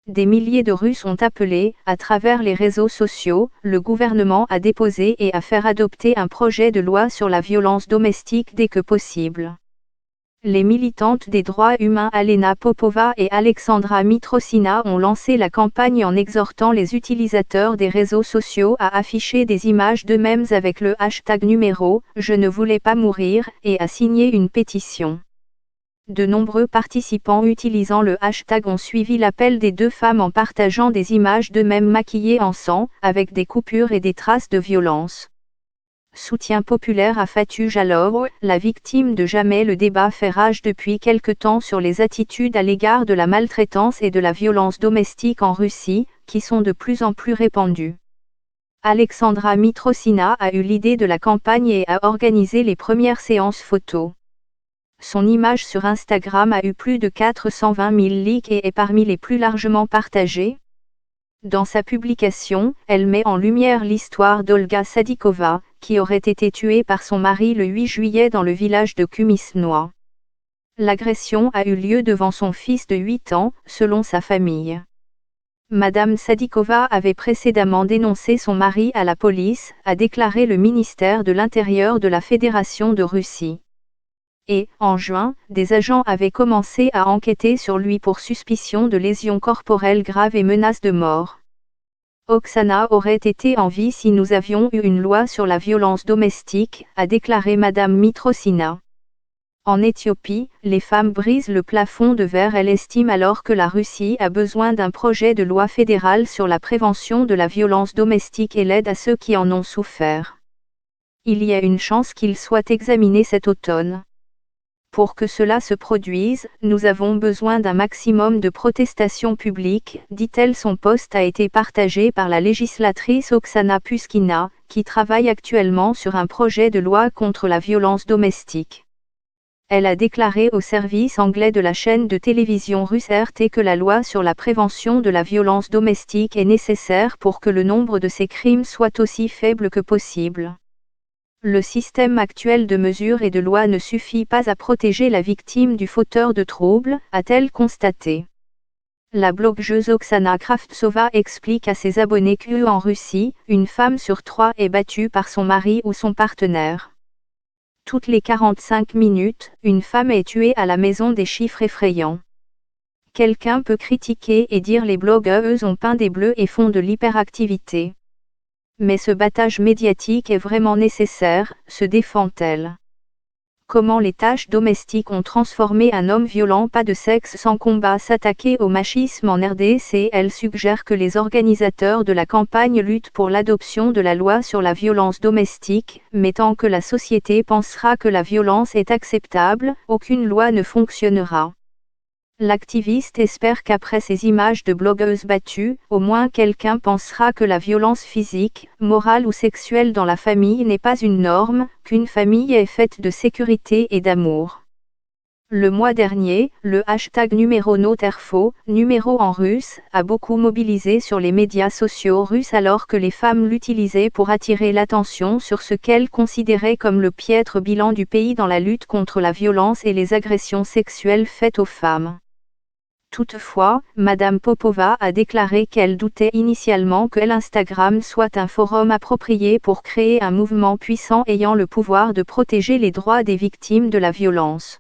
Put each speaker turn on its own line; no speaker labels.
Des milliers de Russes ont appelé, à travers les réseaux sociaux, le gouvernement à déposer et à faire adopter un projet de loi sur la violence domestique dès que possible. Les militantes des droits humains Alena Popova et Alexandra Mitrosina ont lancé la campagne en exhortant les utilisateurs des réseaux sociaux à afficher des images d'eux-mêmes avec le hashtag numéro « Je ne voulais pas mourir » et à signer une pétition. De nombreux participants utilisant le hashtag ont suivi l'appel des deux femmes en partageant des images d'eux-mêmes maquillées en sang, avec des coupures et des traces de violence. Soutien populaire à Fatou Jallow, la victime de Jamais. Le débat fait rage depuis quelque temps sur les attitudes à l'égard de la maltraitance et de la violence domestique en Russie, qui sont de plus en plus répandues. Alexandra Mitrosina a eu l'idée de la campagne et a organisé les premières séances photos. Son image sur Instagram a eu plus de 420 000 likes et est parmi les plus largement partagées. Dans sa publication, elle met en lumière l'histoire d'Olga Sadikova, qui aurait été tuée par son mari le 8 juillet dans le village de Kumisnoye. L'agression a eu lieu devant son fils de 8 ans, selon sa famille. Madame Sadikova avait précédemment dénoncé son mari à la police, a déclaré le ministère de l'Intérieur de la Fédération de Russie. Et, en juin, des agents avaient commencé à enquêter sur lui pour suspicion de lésions corporelles graves et menaces de mort. Oksana aurait été en vie si nous avions eu une loi sur la violence domestique, a déclaré Madame Mitrosina. En Éthiopie, les femmes brisent le plafond de verre. Elle estime alors que la Russie a besoin d'un projet de loi fédérale sur la prévention de la violence domestique et l'aide à ceux qui en ont souffert. Il y a une chance qu'il soit examiné cet automne. Pour que cela se produise, nous avons besoin d'un maximum de protestations publiques, dit-elle. Son post a été partagé par la législatrice Oksana Puskina, qui travaille actuellement sur un projet de loi contre la violence domestique. Elle a déclaré au service anglais de la chaîne de télévision russe RT que la loi sur la prévention de la violence domestique est nécessaire pour que le nombre de ces crimes soit aussi faible que possible. Le système actuel de mesures et de lois ne suffit pas à protéger la victime du fauteur de troubles, a-t-elle constaté. La blogueuse Oksana Kravtsova explique à ses abonnés qu'en Russie, une femme sur 3 est battue par son mari ou son partenaire. Toutes les 45 minutes, une femme est tuée à la maison, des chiffres effrayants. Quelqu'un peut critiquer et dire les blogueuses ont peint des bleus et font de l'hyperactivité. Mais ce battage médiatique est vraiment nécessaire, se défend-elle. Comment les tâches domestiques ont transformé un homme violent. Pas de sexe sans combat. S'attaquer au machisme en RDC. Elle suggère que les organisateurs de la campagne luttent pour l'adoption de la loi sur la violence domestique, mais tant que la société pensera que la violence est acceptable, aucune loi ne fonctionnera. L'activiste espère qu'après ces images de blogueuses battues, au moins quelqu'un pensera que la violence physique, morale ou sexuelle dans la famille n'est pas une norme, qu'une famille est faite de sécurité et d'amour. Le mois dernier, le hashtag numéro #NoTerfo, numéro en russe, a beaucoup mobilisé sur les médias sociaux russes alors que les femmes l'utilisaient pour attirer l'attention sur ce qu'elles considéraient comme le piètre bilan du pays dans la lutte contre la violence et les agressions sexuelles faites aux femmes. Toutefois, Madame Popova a déclaré qu'elle doutait initialement que l'Instagram soit un forum approprié pour créer un mouvement puissant ayant le pouvoir de protéger les droits des victimes de la violence.